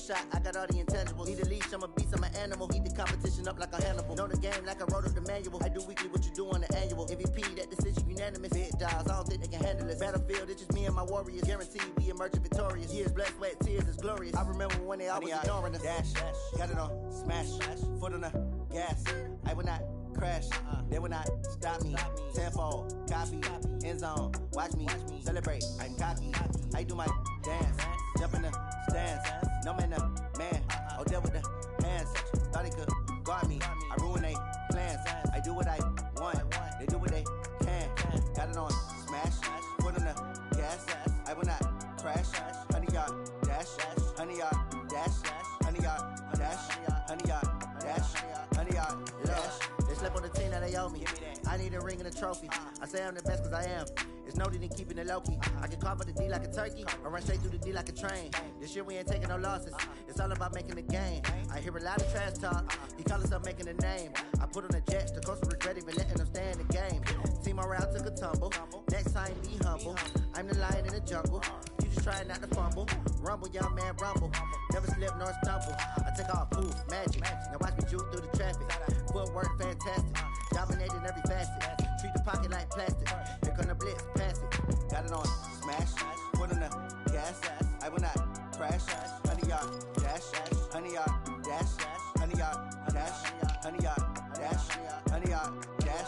shot, I got all the intangibles. Need a leash, I'm a beast, I'm an animal. Heat the competition up like a Hannibal. Know the game like I wrote up the manual. I do weekly what you do on the annual. MVP, that decision unanimous. Big dogs, I don't think they can handle it. Battlefield, it's just me and my warriors. Guaranteed we emerging victorious. Years, blood, sweat, tears, it's glorious. I remember when they always ignoring us. Dash, got it on, smash, foot on the gas. I will not crash, they will not stop me. Tenfold, copy, end zone, watch me celebrate. I'm cocky, I do my dance, jump in the stands. No man, man, oh there with the hands. Thought he could guard me, I ruin they plans. I do what I want, they do what they can. Got it on, smash, foot on the gas. I will not crash, 100-yard dash, 100-yard dash, 100-yard dash, 100-yard dash, 100-yard dash. They slept on the team that they owe me. I need a ring and a trophy. I say I'm the best cause I am. It's noted in keeping it low-key. I can carve up the D like a turkey or run straight through the D like a train. This year we ain't taking no losses. It's all about making the game. I hear a lot of trash talk. He call himself making a name. I put on the Jets. The coach will regret even letting them stay in the game. Team around took a tumble. Next time be humble. I'm the lion in the jungle. You just try not to fumble. Rumble, young man, rumble. Never slip nor stumble. I take off, poof, magic. Now watch me juke through the traffic. Footwork fantastic. Dominating every facet. Treat the pocket like plastic. Here come the blitz, pass it. Got it on, smash. Foot on the gas. I will not crash. 100-yard dash. 100-yard dash. 100-yard dash. 100-yard dash. 100-yard dash.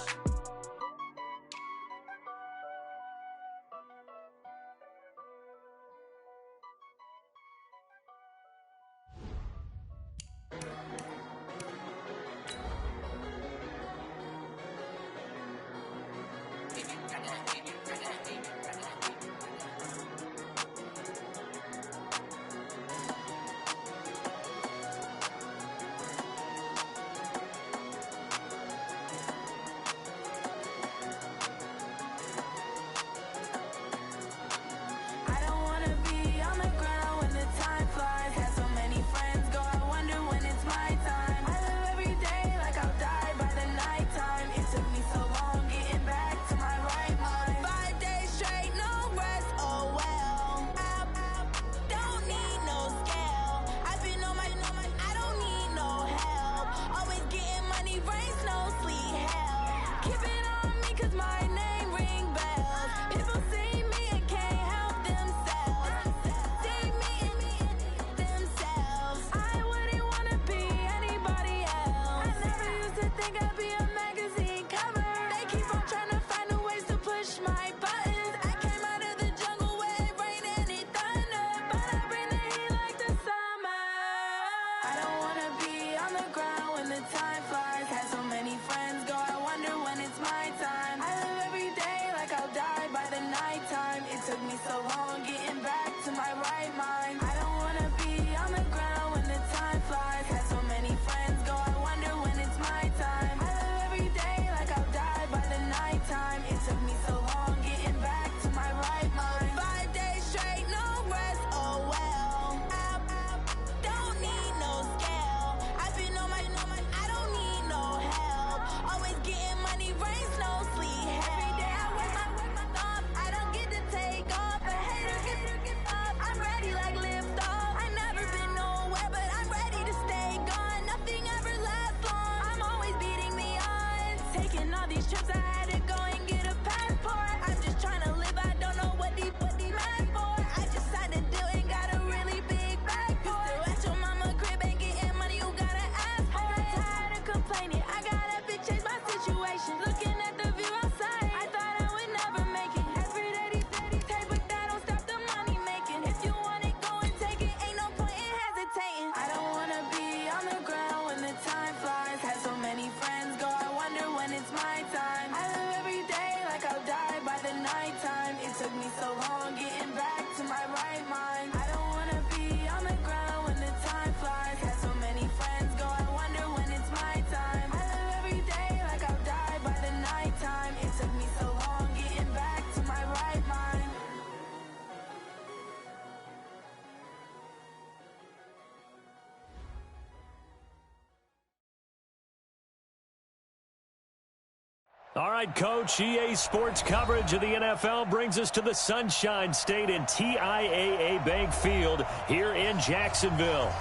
All right, Coach, EA Sports coverage of the NFL brings us to the Sunshine State and TIAA Bank Field here in Jacksonville.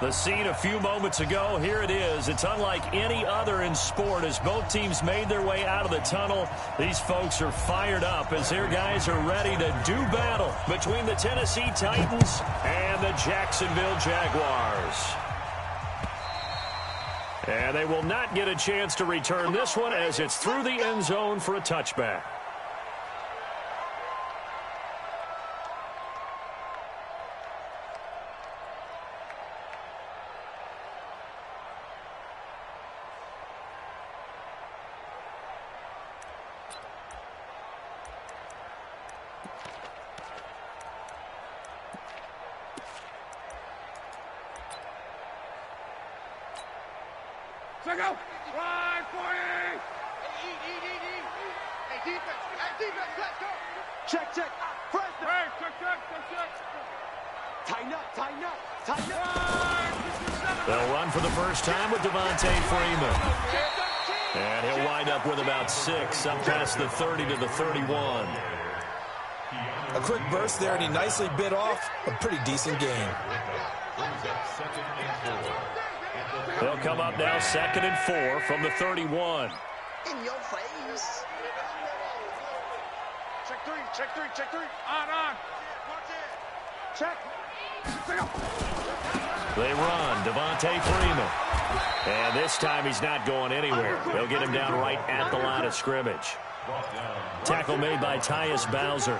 The scene a few moments ago, here it is. It's unlike any other in sport as both teams made their way out of the tunnel. These folks are fired up as their guys are ready to do battle between the Tennessee Titans and the Jacksonville Jaguars. And they will not get a chance to return this one as it's through the end zone for a touchback. Check out. Right for you. Hey, defense. Hey, defense. Let's go. Check. Press. Hey, check. Tighten up. They'll run for the first time with Devontae Freeman. And he'll wind up with about 6, up past the 30 to the 31. A quick burst there, and he nicely bit off a pretty decent game. They'll come up now 2nd and 4 from the 31. In your face. Check three. On. Check. They run. Devontae Freeman. And this time he's not going anywhere. They'll get him down right at the line of scrimmage. Tackle made by Tyus Bowser.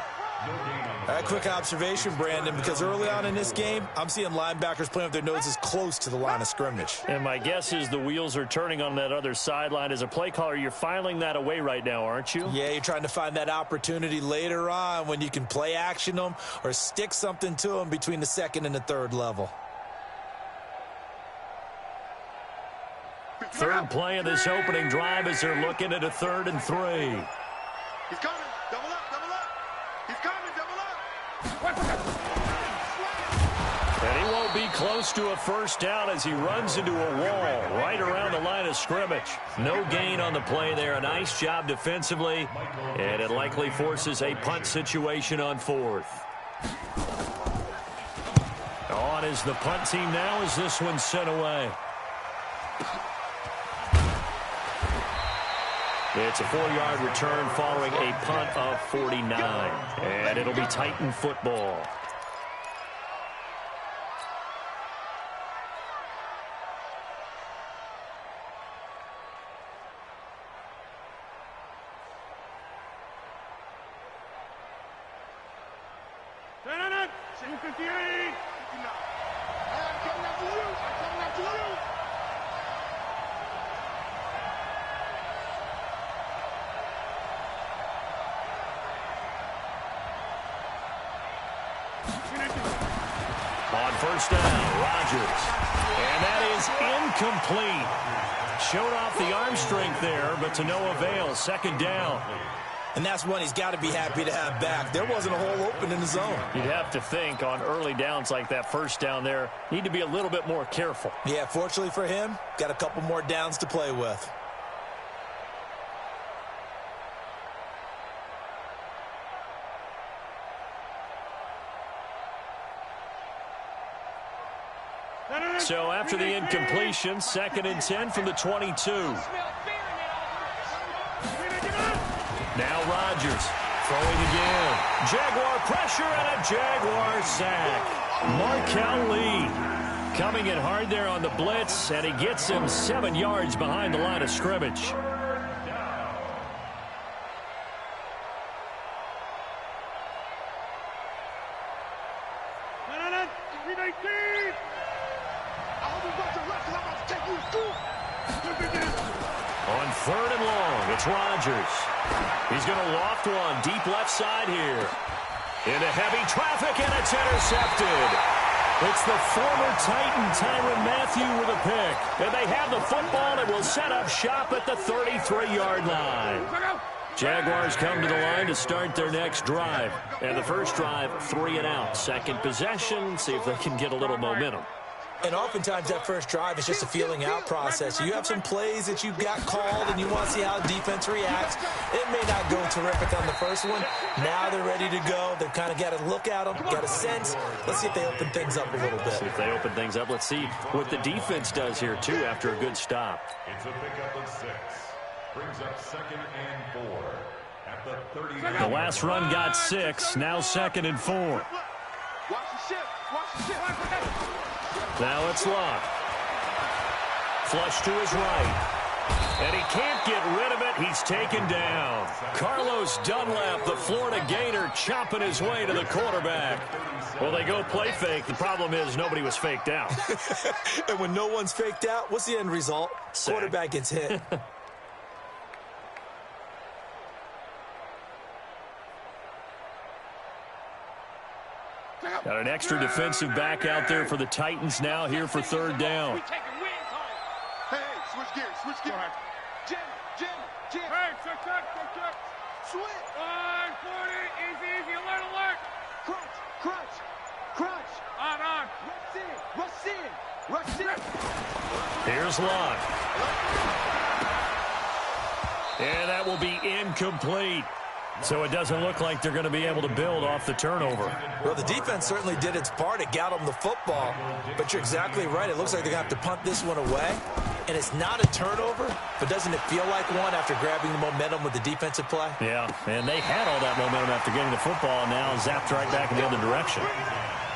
A quick observation, Brandon, because early on in this game, I'm seeing linebackers playing with their noses close to the line of scrimmage. And my guess is the wheels are turning on that other sideline. As a play caller, you're filing that away right now, aren't you? Yeah, you're trying to find that opportunity later on when you can play action them or stick something to them between the 2nd and the 3rd level. Third play of this opening drive as they're looking at a 3rd and 3. He's coming. Double up. He's coming. Double up. And he won't be close to a first down as he runs into a wall right around the line of scrimmage. No gain on the play there. A nice job defensively. And it likely forces a punt situation on 4th. On is the punt team now as this one's sent away. It's a 4-yard return following a punt of 49. And it'll be Titan football. On first down, Rodgers. And that is incomplete. Showed off the arm strength there, but to no avail. 2nd down. And that's one he's got to be happy to have back. There wasn't a hole open in the zone. You'd have to think on early downs like that first down there, need to be a little bit more careful. Yeah, fortunately for him, got a couple more downs to play with. So after the incompletion, 2nd and 10 from the 22. Now Rodgers throwing again. Jaguar pressure and a Jaguar sack. Markel Lee coming in hard there on the blitz, and he gets him 7 yards behind the line of scrimmage. On 3rd and long, it's Rodgers. He's going to loft one deep left side here. Into heavy traffic, and it's intercepted. It's the former Titan Tyrann Mathieu with a pick. And they have the football and will set up shop at the 33-yard line. Jaguars come to the line to start their next drive. And the first drive, 3 and out. Second possession, see if they can get a little momentum. And oftentimes that first drive is just a feeling out process. You have some plays that you've got called and you want to see how defense reacts. It may not go terrific on the first one. Now they're ready to go. They've kind of got to look at them, got a sense. Let's see if they open things up a little bit. See if they open things up. Let's see what the defense does here, too, after a good stop. It's a pickup of 6. Brings up 2nd and 4 at the 30. The last run got 6. Now 2nd and 4. Watch the ship. Watch the ship. Now it's Locke. Flush to his right. And he can't get rid of it. He's taken down. Carlos Dunlap, the Florida Gator, chopping his way to the quarterback. Well, they go play fake. The problem is nobody was faked out. And when no one's faked out, what's the end result? Sack. Quarterback gets hit. Got an extra defensive back out there for the Titans now here for 3rd down. Hey, switch gears, switch gears. Jim. Hey, check. Switch. 40, easy, alert. Crunch. On. Rush in. Here's Locke. And that will be incomplete. So it doesn't look like they're going to be able to build off the turnover. Well, the defense certainly did its part. It got them the football. But you're exactly right. It looks like they're going to have to punt this one away. And it's not a turnover, but doesn't it feel like one after grabbing the momentum with the defensive play? Yeah, and they had all that momentum after getting the football, and now zapped right back in the other direction.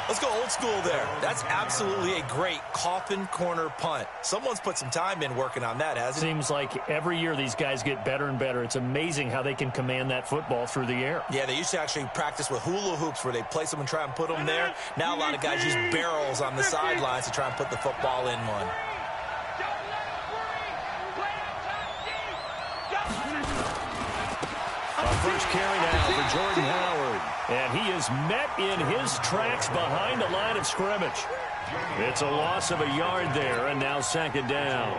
Let's go old school there. That's absolutely a great coffin corner punt. Someone's put some time in working on that, hasn't it? Seems like every year these guys get better and better. It's amazing how they can command that football through the air. Yeah, they used to actually practice with hula hoops where they place them and try and put them there. Now a lot of guys use barrels on the sidelines to try and put the football in one. First carry now for Jordan Howard. And he is met in his tracks behind the line of scrimmage. It's a loss of a yard there, and now 2nd down.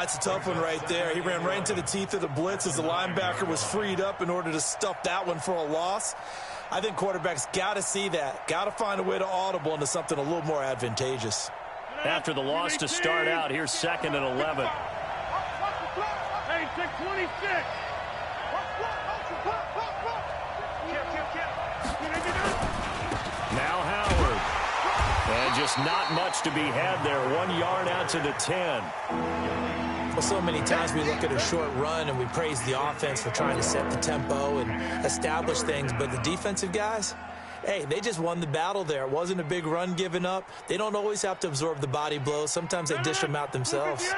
It's a tough one right there. He ran right into the teeth of the blitz as the linebacker was freed up in order to stuff that one for a loss. I think quarterbacks got to see that. Got to find a way to audible into something a little more advantageous. After the loss to start out, here's 2nd and 11. Hey, 626. Now Howard. And just not much to be had there. 1 yard out to the 10. Well, so many times we look at a short run and we praise the offense for trying to set the tempo and establish things. But the defensive guys, hey, they just won the battle there. It wasn't a big run given up. They don't always have to absorb the body blows. Sometimes they dish them out themselves.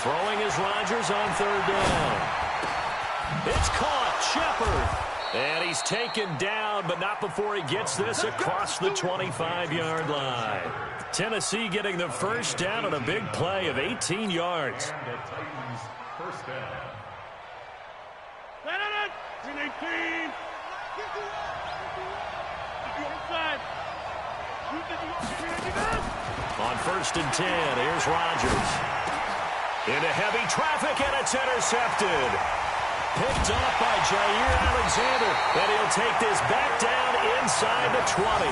Throwing is Rodgers on 3rd down. It's caught. Shepard. And he's taken down, but not before he gets this across the 25-yard line. Tennessee getting the first down on a big play of 18 yards. First down. On 1st and 10, here's Rodgers. Into heavy traffic, and it's intercepted. Picked off by Jair Alexander, and he'll take this back down inside the 20.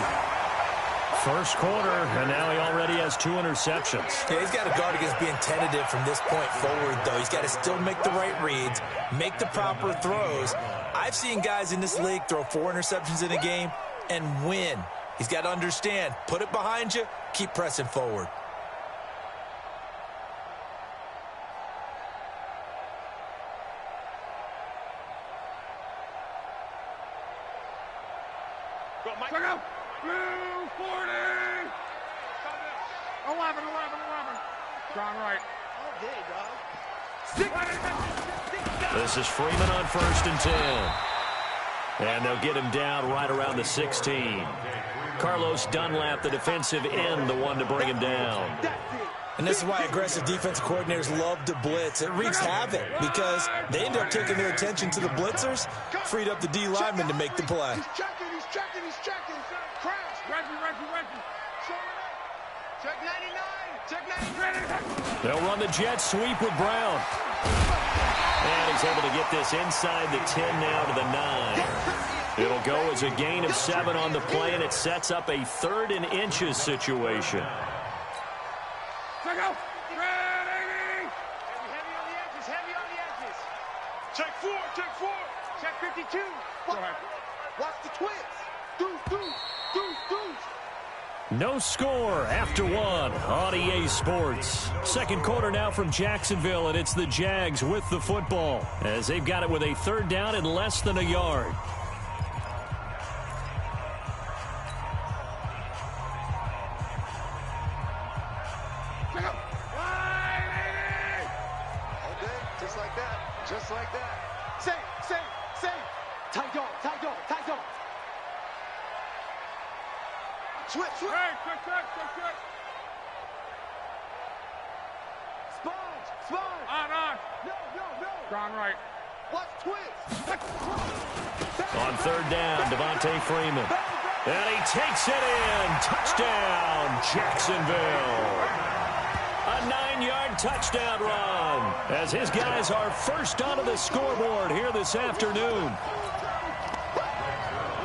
First quarter, and now he already has 2 interceptions. Yeah, he's got to guard against being tentative from this point forward, though. He's got to still make the right reads, make the proper throws. I've seen guys in this league throw 4 interceptions in a game and win. He's got to understand, put it behind you, keep pressing forward. Check out. 40. 11. John Wright. This is Freeman on 1st and 10. And they'll get him down right around the 16. Carlos Dunlap, the defensive end, the one to bring him down. And this is why aggressive defensive coordinators love to blitz. It wreaks havoc because they end up taking their attention to the blitzers, freed up the D lineman to make the play. He's checking. Crash. Reggie. Check 99. Check 99. They'll run the jet sweep with Brown. And he's able to get this inside the 10 now to the 9. It'll go as a gain of 7 on the play, and it sets up a 3rd and inches situation. Check out. Ready. Heavy on the edges. Heavy on the edges. Check 4. Check 4. Check 52. Go ahead. Watch the twist. Deuce. No score after 1 on EA Sports. Second quarter now from Jacksonville, and it's the Jags with the football as they've got it with a 3rd down and less than a yard. Just like that. Say. Tight dog. Switch. Hey, quick. Sponge. On. No. Gone right. Watch twist. On 3rd down, Devontae Freeman. And he takes it in. Touchdown, Jacksonville. A 9-yard touchdown run as his guys are first onto the scoreboard here this afternoon.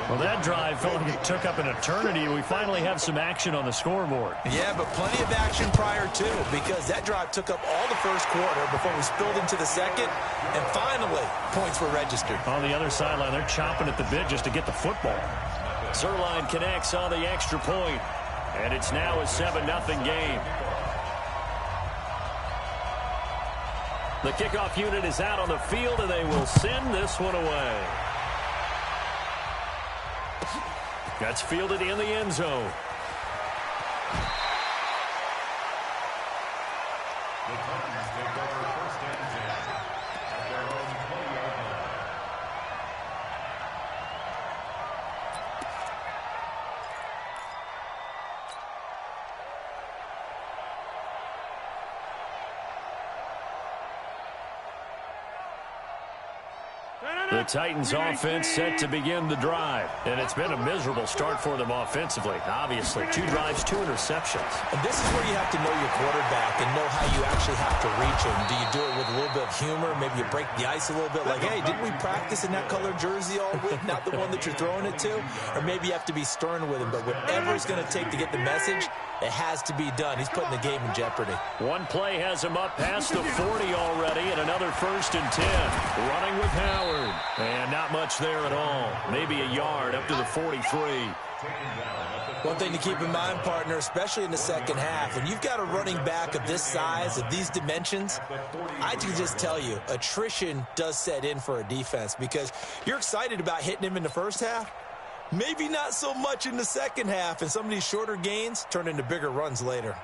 Well, that drive felt like it took up an eternity. We finally have some action on the scoreboard. Yeah, but plenty of action prior to, because that drive took up all the first quarter before we spilled into the second, and finally, points were registered. On the other sideline, they're chomping at the bit just to get the football. Zuerlein connects on the extra point, and it's now a 7-0 game. The kickoff unit is out on the field, and they will send this one away. That's fielded in the end zone. The Titans take over 1st and 10 at their own 20-yard line. The Titans offense set to begin the drive. And it's been a miserable start for them offensively. Obviously, 2 drives, 2 interceptions. And this is where you have to know your quarterback and know how you actually have to reach him. Do you do it with a little bit of humor? Maybe you break the ice a little bit like, hey, didn't we practice in that color jersey all week? Not the one that you're throwing it to? Or maybe you have to be stern with him. But whatever it's going to take to get the message, it has to be done. He's putting the game in jeopardy. One play has him up past the 40 already, and another 1st and 10. Running with Howard. And not much there at all. Maybe a yard up to the 43. One thing to keep in mind, partner, especially in the second half, when you've got a running back of this size, of these dimensions, I can just tell you, attrition does set in for a defense because you're excited about hitting him in the first half. Maybe not so much in the second half, and some of these shorter gains turn into bigger runs later.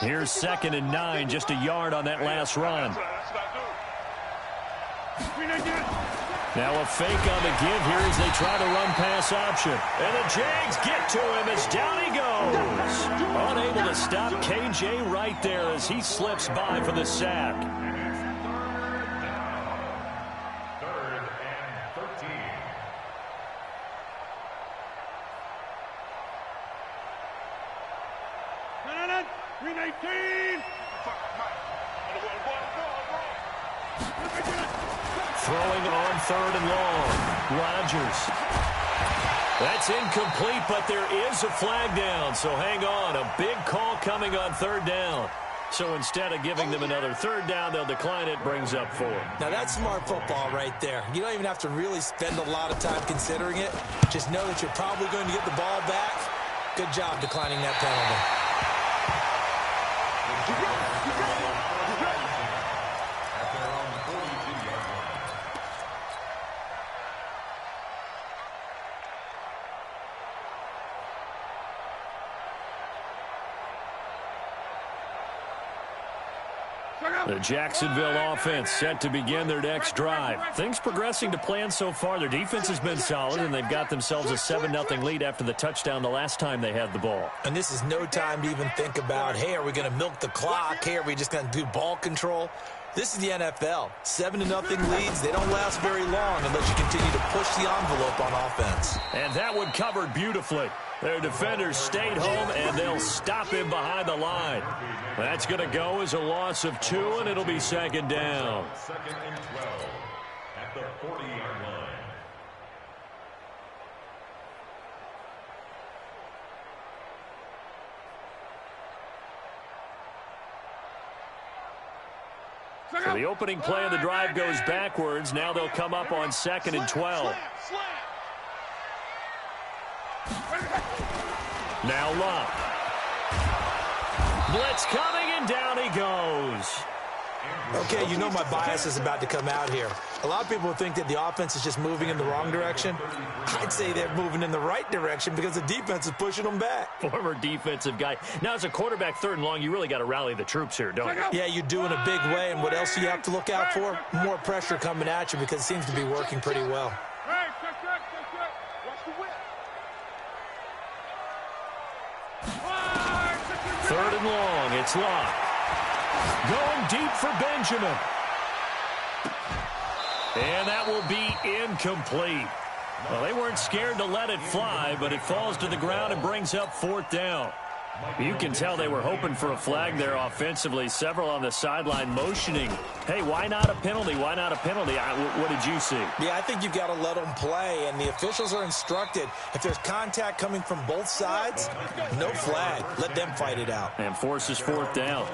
Here's 2nd and 9, just a yard on that last run. Now a fake on the give here as they try to run pass option. And the Jags get to him as down he goes. Unable to stop KJ right there as he slips by for the sack. 3rd and 13. Green 18. Throwing on 3rd and long. Rodgers. That's incomplete, but there is a flag down. So hang on. A big call coming on 3rd down. So instead of giving them another 3rd down, they'll decline it. Brings up 4. Now, that's smart football right there. You don't even have to really spend a lot of time considering it. Just know that you're probably going to get the ball back. Good job declining that penalty. The Jacksonville offense set to begin their next drive. Things progressing to plan so far. Their defense has been solid, and they've got themselves a 7-0 lead after the touchdown the last time they had the ball. And this is no time to even think about, hey, are we going to milk the clock? Hey, are we just going to do ball control? This is the NFL. 7-0 leads, they don't last very long unless you continue to push the envelope on offense. And that one covered beautifully. Their defenders stayed home, and they'll stop him behind the line. That's going to go as a loss of 2, and it'll be 2nd down. 2nd and 12 at at the 40-yard line. So the opening play of the drive goes backwards. Now they'll come up on 2nd and 12. Now Luck. Blitz coming, and down he goes. Okay, you know my bias is about to come out here. A lot of people think that the offense is just moving in the wrong direction. I'd say they're moving in the right direction because the defense is pushing them back. Former defensive guy. Now, as a quarterback 3rd and long, you really got to rally the troops here, don't you? Yeah, you do in a big way, and what else do you have to look out for? More pressure coming at you because it seems to be working pretty well. Third and long, it's Luck. Going deep for Benjamin. And that will be incomplete. Well, they weren't scared to let it fly, but it falls to the ground and brings up 4th down. You can tell they were hoping for a flag there offensively. Several on the sideline motioning. Hey, why not a penalty? Why not a penalty? What did you see? Yeah, I think you've got to let them play, and the officials are instructed. If there's contact coming from both sides, no flag. Let them fight it out. And forces 4th down.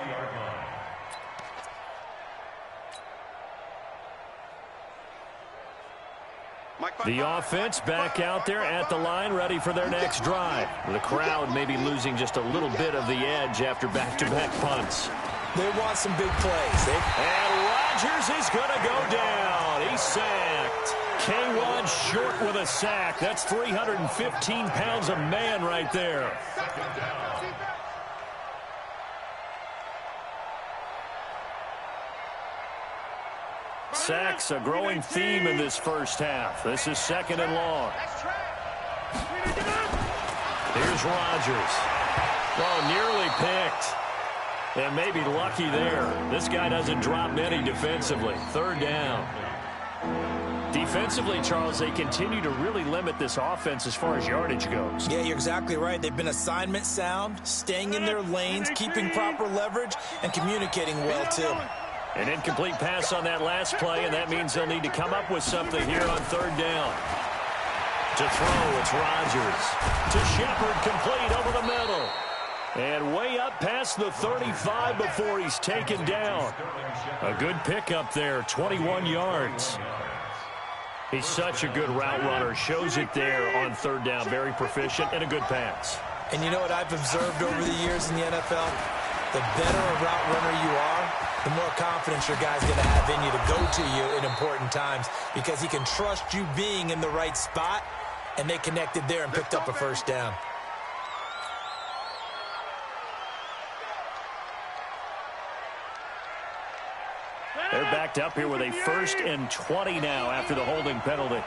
The offense back out there at the line, ready for their next drive. The crowd may be losing just a little bit of the edge after back-to-back punts. They want some big plays. And Rodgers is going to go down. He's sacked. K1 short with a sack. That's 315 pounds of man right there. Sacks a growing theme in this first half. This is 2nd and long. Here's Rodgers. Oh, nearly picked. And maybe lucky there. This guy doesn't drop many defensively. 3rd down. Defensively, Charles, they continue to really limit this offense as far as yardage goes. Yeah, you're exactly right. They've been assignment sound, staying in their lanes, keeping proper leverage, and communicating well, too. An incomplete pass on that last play, and that means they'll need to come up with something here on 3rd down. To throw, it's Rodgers. To Shepard, complete over the middle. And way up past the 35 before he's taken down. A good pickup there, 21 yards. He's such a good route runner. Shows it there on 3rd down. Very proficient and a good pass. And you know what I've observed over the years in the NFL? The better a route runner you are, the more confidence your guy's going to have in you to go to you in important times because he can trust you being in the right spot, and they connected there and picked up a 1st down. They're backed up here with a 1st and 20 now after the holding penalty.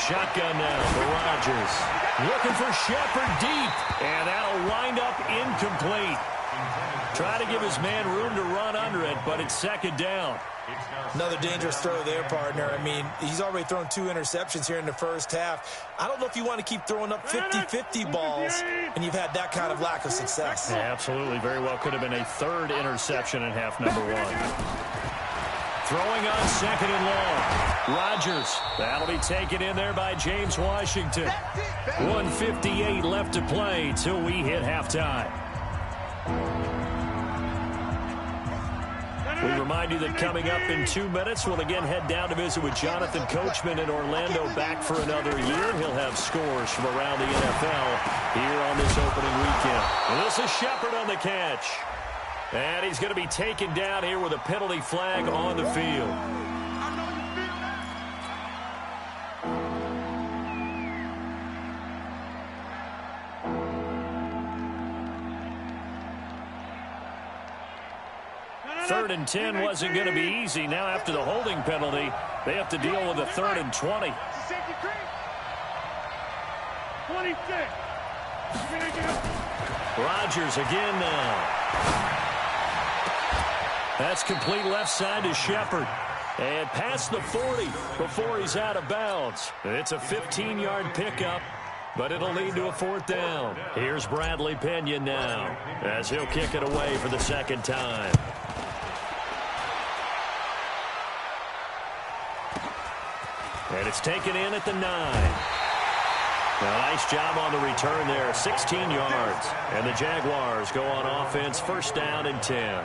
Shotgun now for Rodgers. Looking for Shepard deep. And that'll wind up incomplete. Try to give his man room to run under it, but it's 2nd down. Another dangerous throw there, partner. I mean, he's already thrown 2 interceptions here in the first half. I don't know if you want to keep throwing up 50-50 balls, and you've had that kind of lack of success. Yeah, absolutely. Very well could have been a 3rd interception in half number 1. Throwing on 2nd and long. Rodgers. That'll be taken in there by James Washington. 1:58 left to play till we hit halftime. We remind you that coming up in 2 minutes, we'll again head down to visit with Jonathan Coachman in Orlando, back for another year. He'll have scores from around the NFL here on this opening weekend. And this is Shepard on the catch. And he's going to be taken down here with a penalty flag on the field. Third and 10 wasn't going to be easy. Now after the holding penalty, they have to deal with a 3rd and 20. 26. Rodgers again now. That's complete left side to Shepard. And past the 40 before he's out of bounds. It's a 15-yard pickup, but it'll lead to a 4th down. Here's Bradley Pinion now as he'll kick it away for the 2nd time. And it's taken in at the 9. Now, nice job on the return there, 16 yards. And the Jaguars go on offense, first down and 10.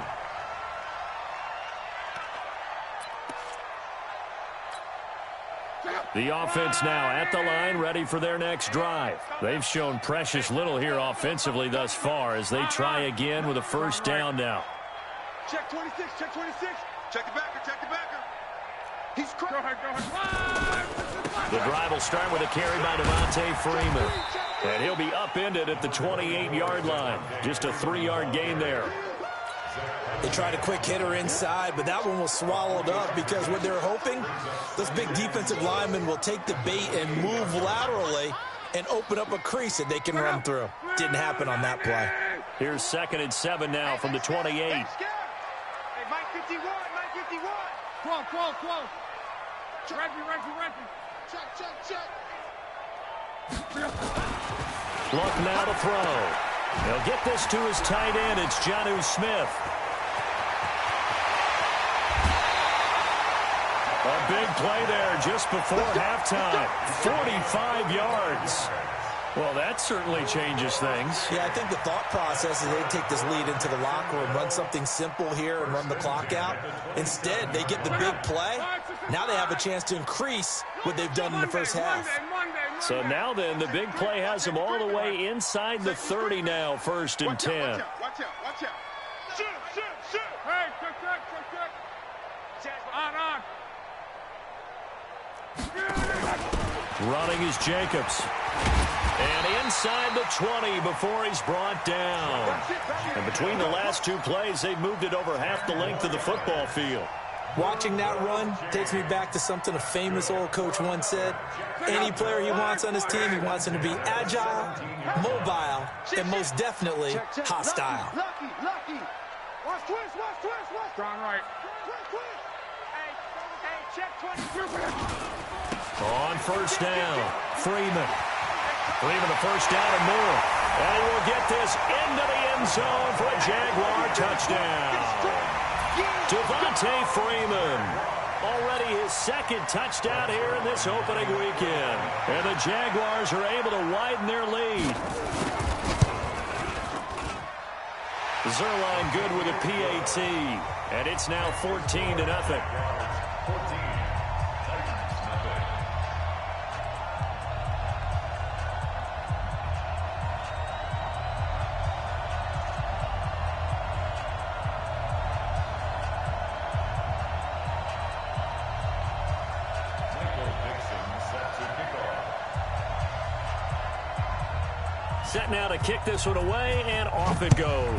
The offense now at the line, ready for their next drive. They've shown precious little here offensively thus far as they try again with a first down now. Check 26, check 26. Check the backer, check the backer. He's go ahead. The drive will start with a carry by Devontae Freeman. And he'll be upended at the 28-yard line. Just a 3-yard gain there. They tried a quick hitter inside, but that one was swallowed up because what they're hoping, those big defensive linemen will take the bait and move laterally and open up a crease that they can run through. Didn't happen on that play. Here's 2nd and 7 now from the 28. Hey, Mike 51, Mike 51. 12. Reggie. Check. Luck now to throw. He'll get this to his tight end. It's Jonnu Smith. A big play there just before halftime. 45 yards. Well, that certainly changes things. Yeah, I think the thought process is they'd take this lead into the locker room, run something simple here and run the clock out. Instead, they get the big play. Now they have a chance to increase what they've done in the first half. So now then, the big play has them all the way inside the 30 now, 1st and 10. Watch out. Shoot. Hey, check. On. Running is Jacobs. And inside the 20 before he's brought down. And between the last two plays, they've moved it over half the length of the football field. Watching that run takes me back to something a famous old coach once said. Any player he wants on his team, he wants him to be agile, mobile, and most definitely hostile. Lucky. Watch twist. Strong right. Twist. Hey, check 22. On first down, Freeman the first down and more. And he will get this into the end zone for a Jaguar touchdown. Devontae Freeman, already his 2nd touchdown here in this opening weekend. And the Jaguars are able to widen their lead. Zuerlein good with a PAT. And it's now 14-0. Set now to kick this one away, and off it goes.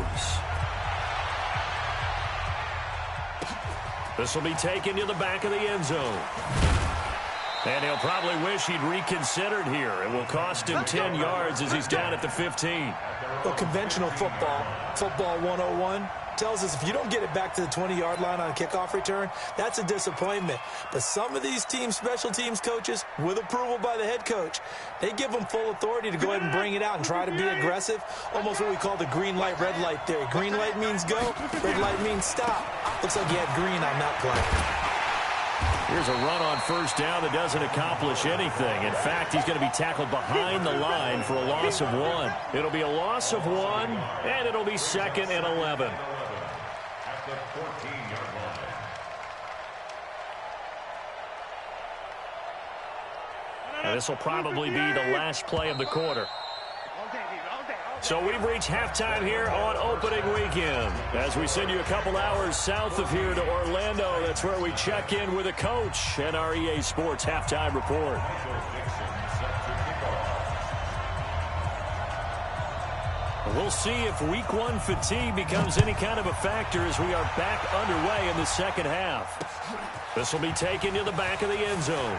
This will be taken to the back of the end zone. And he'll probably wish he'd reconsidered here. It will cost him 10 yards as he's down at the 15. Well, conventional football 101, tells us if you don't get it back to the 20-yard line on a kickoff return, that's a disappointment. But some of these teams, special teams coaches, with approval by the head coach, they give them full authority to go ahead and bring it out and try to be aggressive, almost what we call the green light, red light theory. Green light means go, red light means stop. Looks like you had green on that play. Here's a run on first down that doesn't accomplish anything. In fact, he's going to be tackled behind the line for a loss of 1. It'll be a loss of 1, and it'll be 2nd and 11. At the 14-yard line. And this will probably be the last play of the quarter. So we've reached halftime here on opening weekend. As we send you a couple hours south of here to Orlando, that's where we check in with a coach and our EA Sports halftime report. We'll see if week 1 fatigue becomes any kind of a factor as we are back underway in the second half. This will be taken to the back of the end zone.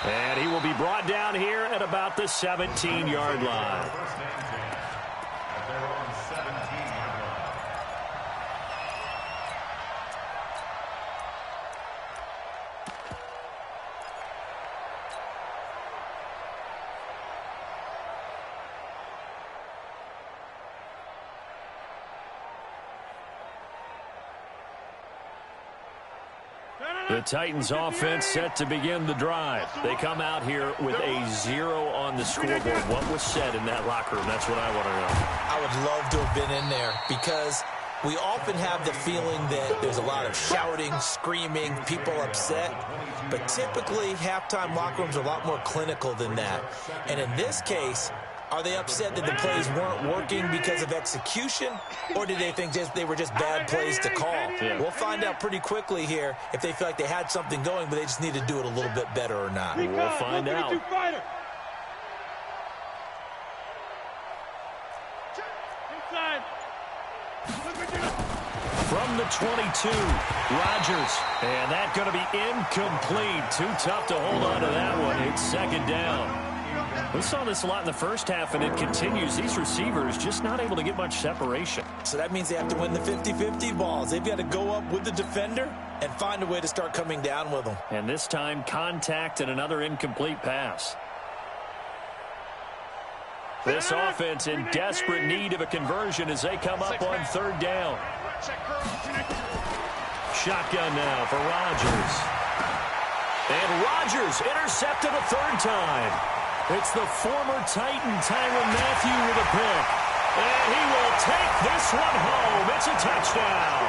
And he will be brought down here at about the 17-yard line. The Titans offense set to begin the drive. They come out here with a 0 on the scoreboard. What was said in that locker room? That's what I want to know. I would love to have been in there because we often have the feeling that there's a lot of shouting, screaming, people upset. But typically, halftime locker rooms are a lot more clinical than that. And in this case, are they upset that the plays weren't working because of execution, or did they think they were just bad plays to call? Yeah. We'll find out pretty quickly here if they feel like they had something going, but they just need to do it a little bit better or not. We'll find out. From the 22, Rodgers. And that's going to be incomplete. Too tough to hold on to that one. It's second down. We saw this a lot in the first half, and it continues. These receivers just not able to get much separation. So that means they have to win the 50-50 balls. They've got to go up with the defender and find a way to start coming down with them. And this time, contact and another incomplete pass. This offense in desperate need of a conversion as they come up on third down. Shotgun now for Rodgers. And Rodgers intercepted a third time. It's the former Titan, Tyrann Mathieu, with a pick. And he will take this one home. It's a touchdown.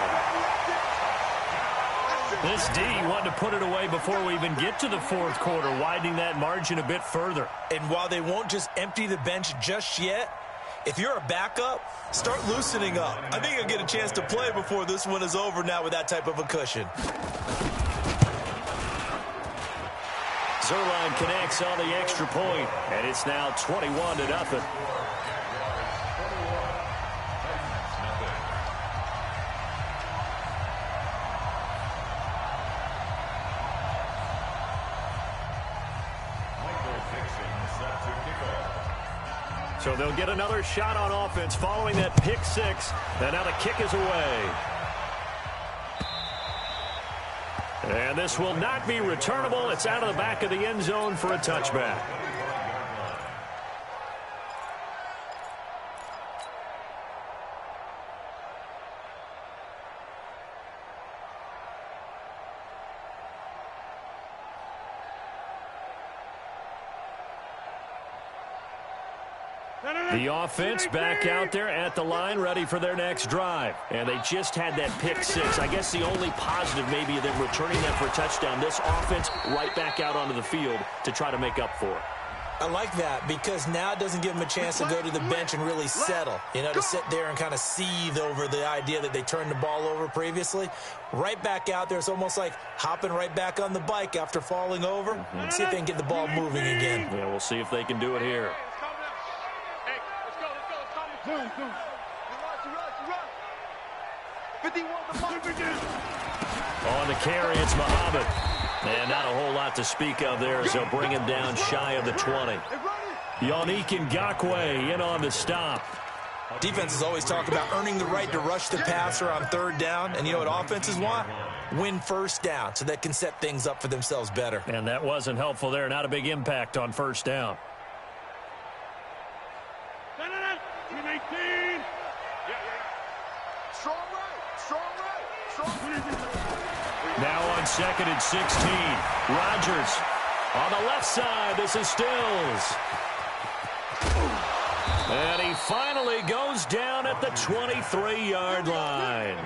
This D wanted to put it away before we even get to the fourth quarter, widening that margin a bit further. And while they won't just empty the bench just yet, if you're a backup, start loosening up. I think you'll get a chance to play before this one is over now with that type of a cushion. Zuerlein connects on the extra point, and it's now 21-0. So they'll get another shot on offense following that pick six, and now the kick is away. And this will not be returnable. It's out of the back of the end zone for a touchback. The offense back out there at the line, ready for their next drive. And they just had that pick six. I guess the only positive maybe of them returning that for a touchdown. This offense right back out onto the field to try to make up for it. I like that because now it doesn't give them a chance to go to the bench and really settle. You know, to sit there and kind of seethe over the idea that they turned the ball over previously. Right back out there, it's almost like hopping right back on the bike after falling over. Let's see if they can get the ball moving again. Yeah, we'll see if they can do it here. On the carry, it's Muhammad. And not a whole lot to speak of there, so bring him down shy of the 20. Yannick Ngakoue in on the stop. Defenses always talk about earning the right to rush the passer on third down. And you know what offenses want? Win first down so they can set things up for themselves better. And that wasn't helpful there. Not a big impact on first down. Now on 2nd and 16. Rodgers on the left side. This is Stills. And he finally goes down at the 23-yard line.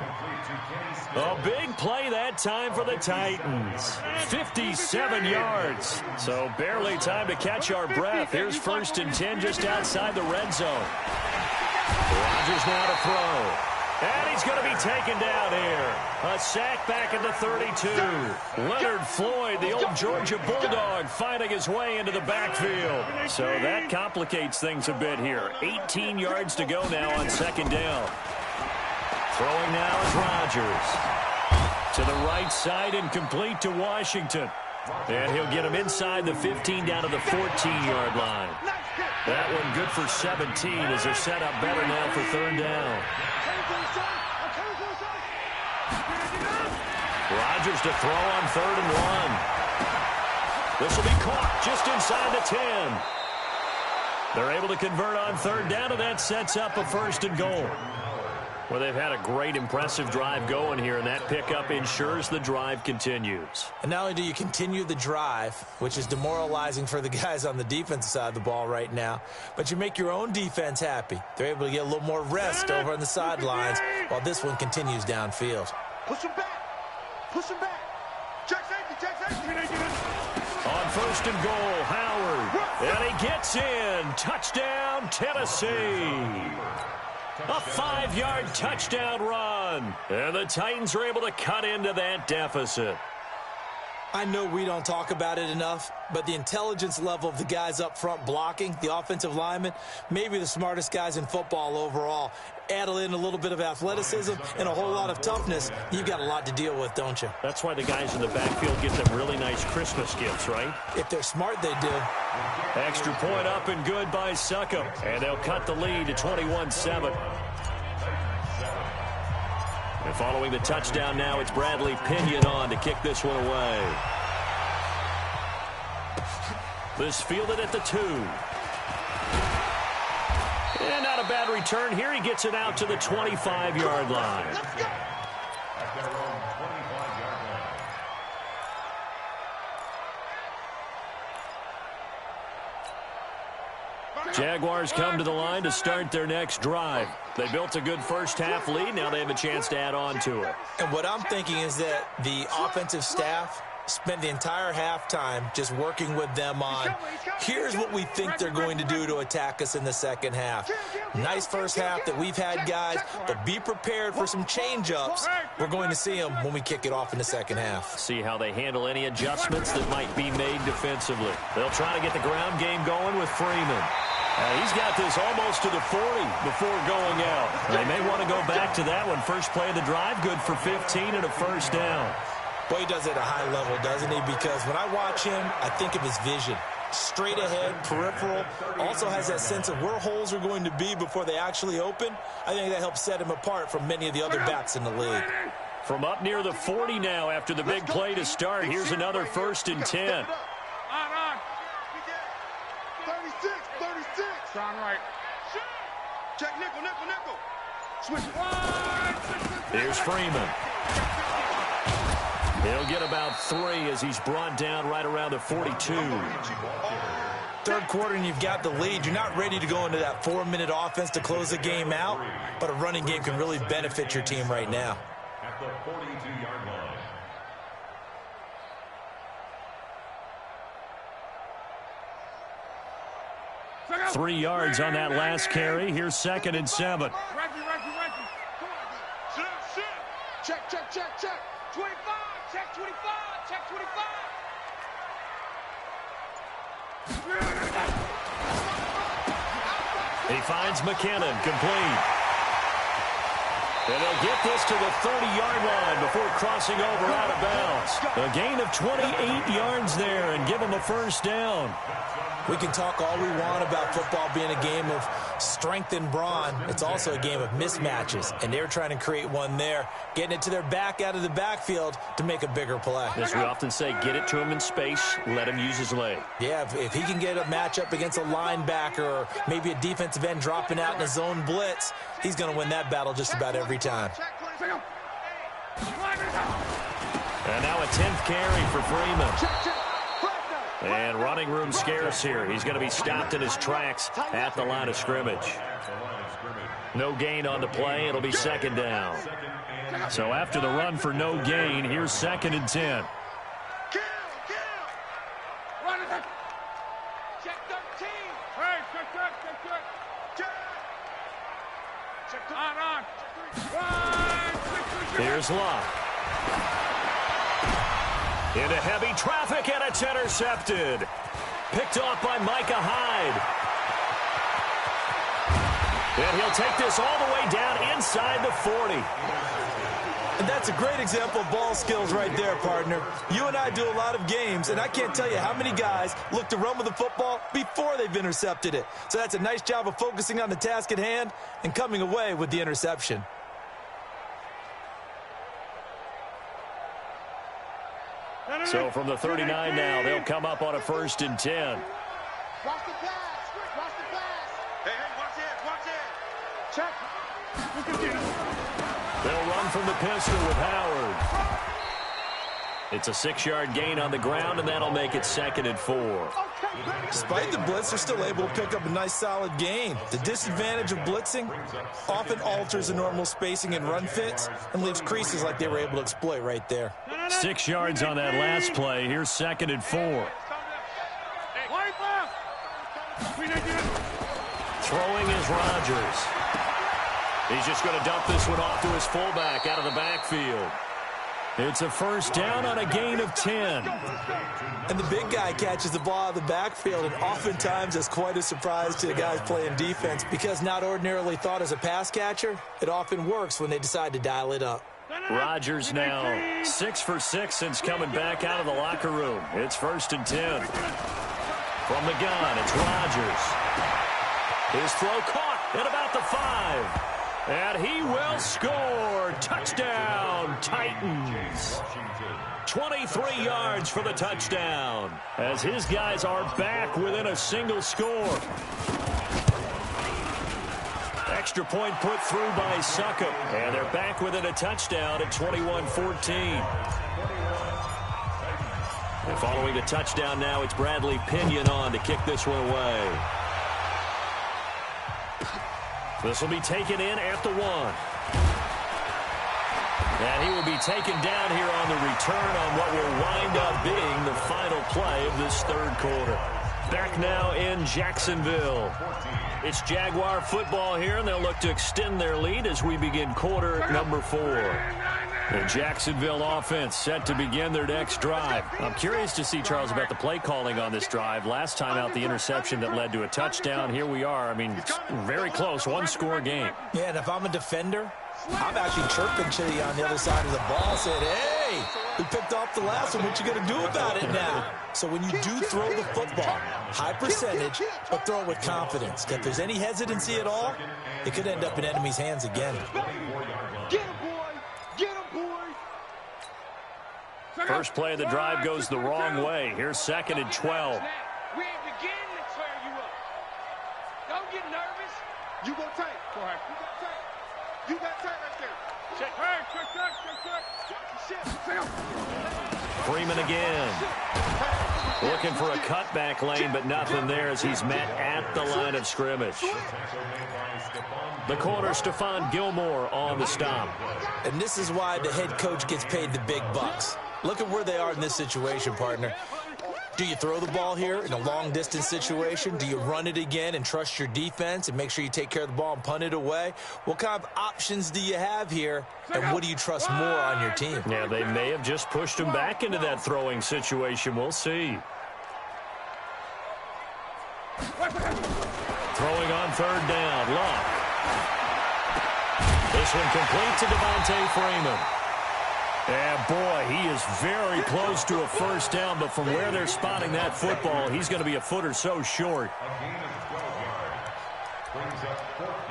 A big play that time for the Titans. 57 yards. So barely time to catch our breath. Here's 1st and 10 just outside the red zone. Rodgers now to throw. And he's going to be taken down here. A sack back at the 32. Leonard Floyd, the old Georgia Bulldog, finding his way into the backfield. So that complicates things a bit here. 18 yards to go now on 2nd down. Throwing now is Rodgers. To the right side and complete to Washington. And he'll get him inside the 15 down to the 14-yard line. That one good for 17 as they're set up better now for 3rd down. Rodgers to throw on 3rd and 1. This will be caught just inside the 10. They're able to convert on 3rd down, and that sets up a 1st and goal. Well, they've had a great, impressive drive going here, and that pickup ensures the drive continues. And not only do you continue the drive, which is demoralizing for the guys on the defensive side of the ball right now, but you make your own defense happy. They're able to get a little more rest over on the sidelines while this one continues downfield. Push him back. Push him back. Check safety. Check safety. On first and goal, Howard. And he gets in. Touchdown, Tennessee. A 5-yard touchdown run. And the Titans are able to cut into that deficit. I know we don't talk about it enough, but the intelligence level of the guys up front blocking, the offensive linemen, maybe the smartest guys in football overall. Add in a little bit of athleticism and a whole lot of toughness, you've got a lot to deal with, don't you? That's why the guys in the backfield get them really nice Christmas gifts, right? If they're smart, they do. Extra point up and good by Succop. And they'll cut the lead to 21-7. And following the touchdown now, it's Bradley Pinion on to kick this one away. This fielded at the 2. And not a bad return here. He gets it out to the 25-yard line. Let's go. At their own 25-yard line. Jaguars come to the line to start their next drive. They built a good first-half lead. Now they have a chance to add on to it. And what I'm thinking is that the offensive staff spent the entire halftime just working with them on, here's what we think they're going to do to attack us in the second half. Nice first half that we've had, guys, but be prepared for some change-ups. We're going to see them when we kick it off in the second half. See how they handle any adjustments that might be made defensively. They'll try to get the ground game going with Freeman. He's got this almost to the 40 before going out. They may want to go back to that one. First play of the drive, good for 15 and a first down. Boy, he does it at a high level, doesn't he? Because when I watch him, I think of his vision. Straight ahead, peripheral, also has that sense of where holes are going to be before they actually open. I think that helps set him apart from many of the other backs in the league. From up near the 40 now after the big play to start, here's another 1st and 10. 36. Strong right. Check nickel. Switch. Here's Freeman. He'll get about 3 as he's brought down right around the 42. Third quarter and you've got the lead. You're not ready to go into that 4-minute offense to close the game out, but a running game can really benefit your team right now. At the 42-yard line. 3 yards on that last carry. Here's 2nd and 7. Check. 25. Check 25. Check 25. He finds McKinnon, complete. And they'll get this to the 30-yard line before crossing over out of bounds. A gain of 28 yards there and give them a first down. We can talk all we want about football being a game of strength and brawn. It's also a game of mismatches, and they're trying to create one there, getting it to their back out of the backfield to make a bigger play. As we often say, get it to him in space, let him use his leg. Yeah, if he can get a matchup against a linebacker or maybe a defensive end dropping out in a zone blitz, he's going to win that battle just about every time. And now a 10th carry for Freeman. And running room scarce here. He's going to be stopped in his tracks at the line of scrimmage. No gain on the play. It'll be 2nd down. So after the run for no gain, here's 2nd and 10. Check 13. Hey, check. Here's Locke. Into heavy traffic, and it's intercepted. Picked off by Micah Hyde. And he'll take this all the way down inside the 40. And that's a great example of ball skills right there, partner. You and I do a lot of games, and I can't tell you how many guys look to run with the football before they've intercepted it. So that's a nice job of focusing on the task at hand and coming away with the interception. So from the 39 now, they'll come up on a 1st and 10. Watch the pass. Hey, watch it. Check. from the pistol with Howard. It's a 6-yard gain on the ground, and that'll make it 2nd and 4. Despite the blitz, they're still able to pick up a nice, solid gain. The disadvantage of blitzing often alters the normal spacing and run fits and leaves creases like they were able to exploit right there. 6 yards on that last play. Here's 2nd and 4. Throwing is Rodgers. He's just going to dump this one off to his fullback out of the backfield. It's a first down on a gain of 10. And the big guy catches the ball out of the backfield, and oftentimes it's quite a surprise to the guys playing defense because not ordinarily thought as a pass catcher, it often works when they decide to dial it up. Rodgers now 6 for 6 since coming back out of the locker room. It's 1st and 10. From the gun, it's Rodgers. His throw caught at about the 5. And he will score. Touchdown, Titans. 23 yards for the touchdown as his guys are back within a single score. Extra point put through by Succop. And they're back within a touchdown at 21-14. And following the touchdown now, it's Bradley Pinion on to kick this one away. This will be taken in at the 1. And he will be taken down here on the return on what will wind up being the final play of this 3rd quarter. Back now in Jacksonville. It's Jaguar football here, and they'll look to extend their lead as we begin quarter number 4. The Jacksonville offense set to begin their next drive. I'm curious to see, Charles, about the play calling on this drive. Last time out, the interception that led to a touchdown. Here we are. I mean, very close, 1-score game. Yeah, and if I'm a defender, I'm actually chirping to you on the other side of the ball, saying, hey, we picked off the last one. What you going to do about it now? So when you do throw the football, high percentage, but throw it with confidence. If there's any hesitancy at all, it could end up in enemy's hands again. First play of the drive goes the wrong way. Here's 2nd and 12. We ain't beginning to tear you up. Don't get nervous. You go tight. Go ahead. You got tight right there. Check. Freeman again. Looking for a cutback lane, but nothing there as he's met at the line of scrimmage. The corner, Stephon Gilmore on the stop. And this is why the head coach gets paid the big bucks. Look at where they are in this situation, partner. Do you throw the ball here in a long-distance situation? Do you run it again and trust your defense and make sure you take care of the ball and punt it away? What kind of options do you have here, and what do you trust more on your team? Yeah, they may have just pushed him back into that throwing situation. We'll see. Throwing on 3rd down. Luck. This one complete to Devontae Freeman. And, boy, he is very close to a first down, but from where they're spotting that football, he's going to be a foot or so short. A gain of 12 yards. Brings up 4th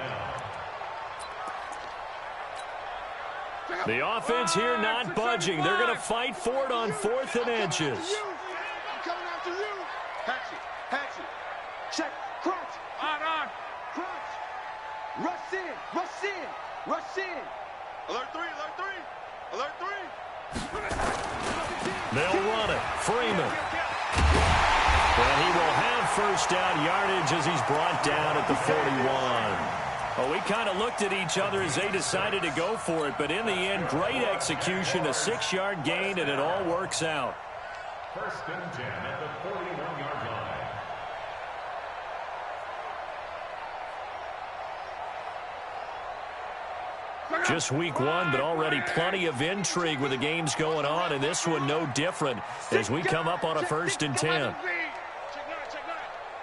down. The offense here not budging. They're going to fight for it on 4th and inches. I'm coming after you. Patch it. Check. Crunch. On. Crunch. Rush in. Alert 3. They'll run it. Freeman. And he will have first down yardage as he's brought down at the 41. Well, we kind of looked at each other as they decided to go for it, but in the end, great execution, a 6-yard gain, and it all works out. 1st and 10 at the 41-yard line. Just week 1, but already plenty of intrigue with the games going on, and this one no different as we come up on a 1st and 10.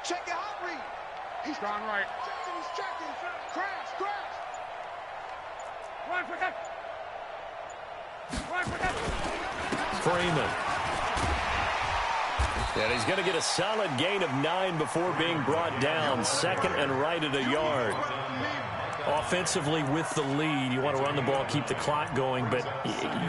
Check your hot read. He's gone right. He's checking. Crash. Run for that. Freeman. And he's going to get a solid gain of 9 before being brought down. 2nd and right at a yard. Offensively with the lead, you want to run the ball, keep the clock going, but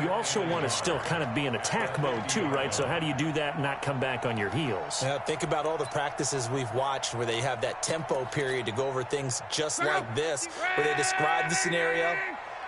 you also want to still kind of be in attack mode too, right? So how do you do that and not come back on your heels? Yeah, think about all the practices we've watched where they have that tempo period to go over things just like this, where they describe the scenario,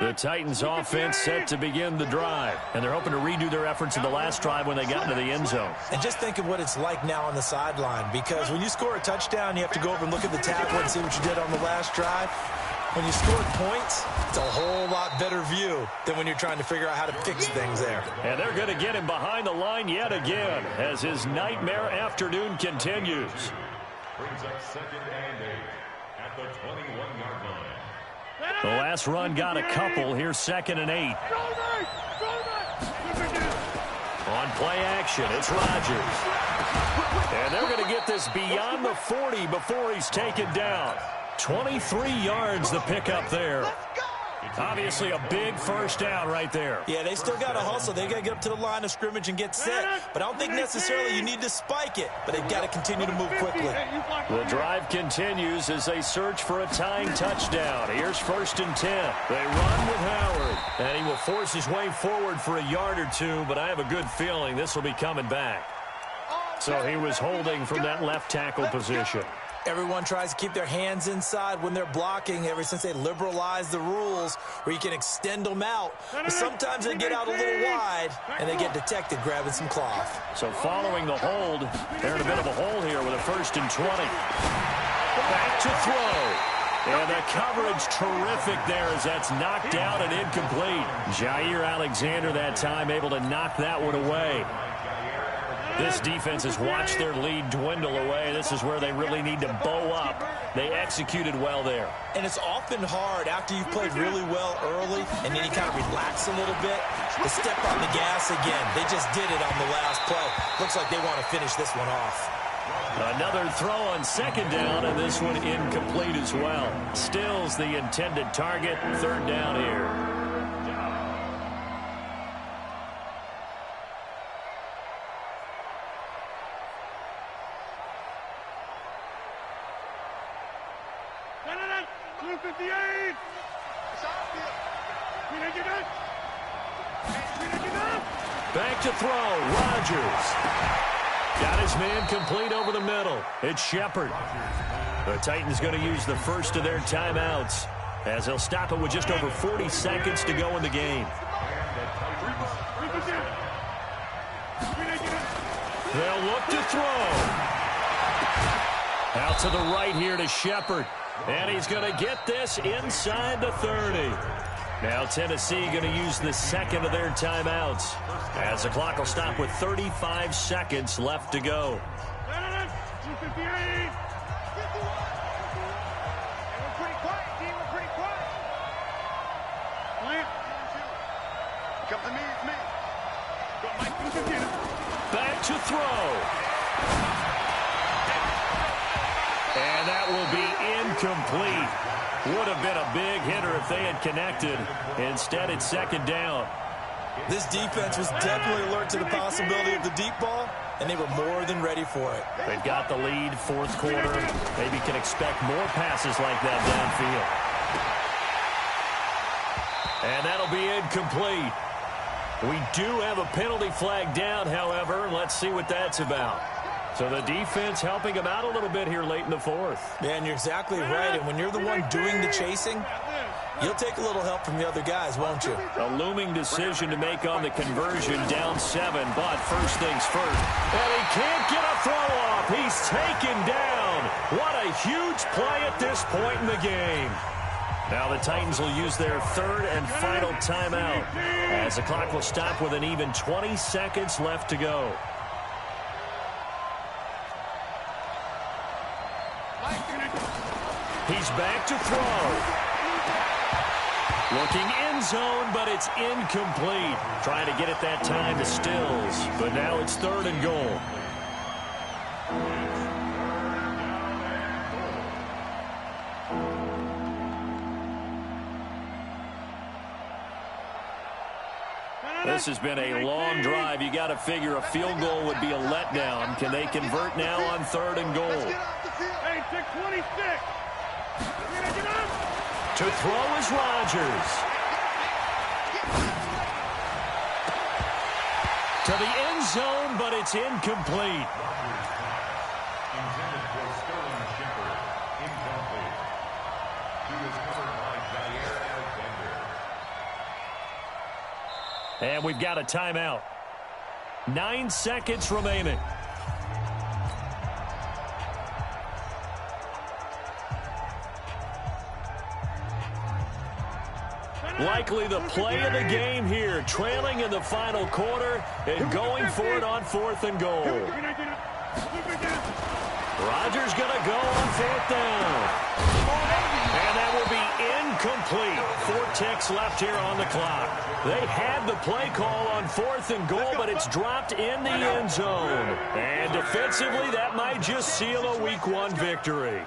The Titans offense set to begin the drive, and they're hoping to redo their efforts in the last drive when they got into the end zone. And just think of what it's like now on the sideline, because when you score a touchdown, you have to go over and look at the tackle and see what you did on the last drive. When you scored points, it's a whole lot better view than when you're trying to figure out how to fix things there. And they're going to get him behind the line yet again as his nightmare afternoon continues. Brings up 2nd and 8 at the 21-yard line. The last run got a couple. Here's 2nd and 8. On play action, it's Rodgers. And they're going to get this beyond the 40 before he's taken down. 23 yards the pickup there. Obviously a big first down right there. Yeah, they still got to hustle. They got to get up to the line of scrimmage and get set. But I don't think necessarily you need to spike it. But they've got to continue to move quickly. The drive continues as they search for a tying touchdown. Here's 1st and 10. They run with Howard. And he will force his way forward for a yard or two, but I have a good feeling this will be coming back. So he was holding from that left tackle position. Everyone tries to keep their hands inside when they're blocking ever since they liberalized the rules where you can extend them out. But sometimes they get out a little wide and they get detected grabbing some cloth. So following the hold, they're in a bit of a hole here with a 1st and 20. Back to throw. And the coverage terrific there as that's knocked out and incomplete. Jair Alexander that time able to knock that one away. This defense has watched their lead dwindle away. This is where they really need to bow up. They executed well there. And it's often hard after you've played really well early and then you kind of relax a little bit to step on the gas again. They just did it on the last play. Looks like they want to finish this one off. Another throw on 2nd down, and this one incomplete as well. Stills the intended target. 3rd down here. Back to throw. Rodgers. Got his man complete over the middle. It's Shepard. The Titans going to use the first of their timeouts as they'll stop it with just over 40 seconds to go in the game. They'll look to throw. Out to the right here to Shepard. And he's going to get this inside the 30. Now Tennessee going to use the 2nd of their timeouts as the clock will stop with 35 seconds left to go. Back to throw. And that will be incomplete. Would have been a big hitter if they had connected. Instead, it's 2nd down. This defense was definitely alert to the possibility of the deep ball, and they were more than ready for it. They've got the lead, 4th quarter. Maybe can expect more passes like that downfield. And that'll be incomplete. We do have a penalty flag down, however. Let's see what that's about. So the defense helping him out a little bit here late in the 4th. Yeah, and you're exactly right. And when you're the one doing the chasing, you'll take a little help from the other guys, won't you? A looming decision to make on the conversion, down 7, but first things first. And he can't get a throw off. He's taken down. What a huge play at this point in the game. Now the Titans will use their 3rd and final timeout as the clock will stop with an even 20 seconds left to go. He's back to throw. Looking end zone, but it's incomplete. Trying to get it that time to Stills, but now it's 3rd and goal. This has been a long drive. You got to figure a field goal would be a letdown. Can they convert now on 3rd and goal? Hey, 626. To throw is Rodgers. To the end zone, but it's incomplete. Intended for Sterling Shepard. Incomplete. He was covered by Jair Alexander. And we've got a timeout. 9 seconds remaining. Likely the play of the game here, trailing in the final quarter and going for it on 4th and goal. Rodgers going to go on 4th down. And that will be incomplete. 4 ticks left here on the clock. They had the play call on 4th and goal, but it's dropped in the end zone. And defensively, that might just seal a Week 1 victory.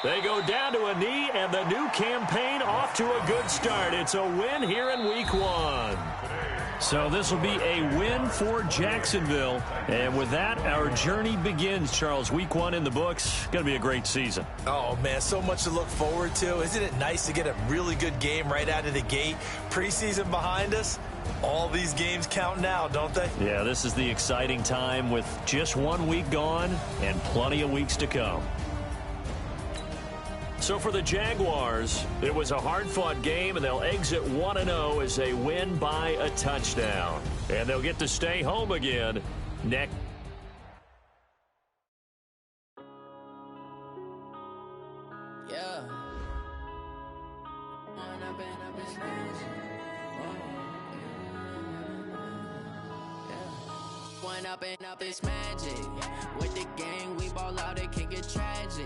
They go down to a knee, and the new campaign off to a good start. It's a win here in Week 1. So this will be a win for Jacksonville. And with that, our journey begins, Charles. Week 1 in the books. Going to be a great season. Oh, man, so much to look forward to. Isn't it nice to get a really good game right out of the gate? Preseason behind us. All these games count now, don't they? Yeah, this is the exciting time with just 1 week gone and plenty of weeks to come. So for the Jaguars, it was a hard-fought game, and they'll exit 1-0 as they win by a touchdown. And they'll get to stay home again next. Yeah. One up and up, it's magic. With the gang, we ball out, it can get tragic.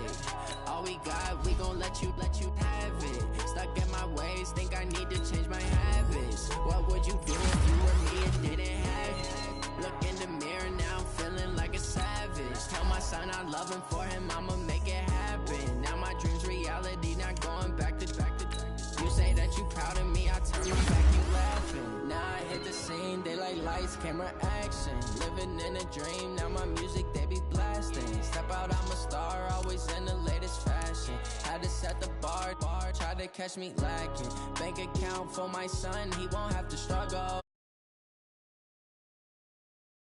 All we got, we gon' let you have it. Stuck in my ways, think I need to change my habits. What would you do if you were me and didn't have it? Look in the mirror, now I'm feeling like a savage. Tell my son I love him, for him I'ma make it happen. Now my dream's reality, not going back to. You say that you proud of me, I turn you back, you laughing. Now I hit the scene, they like lights, camera, action. Living in a dream, now my music, they be blasting. Step out, I'm a star, always in the latest fashion. Had to set the bar, try to catch me lacking. Bank account for my son, he won't have to struggle.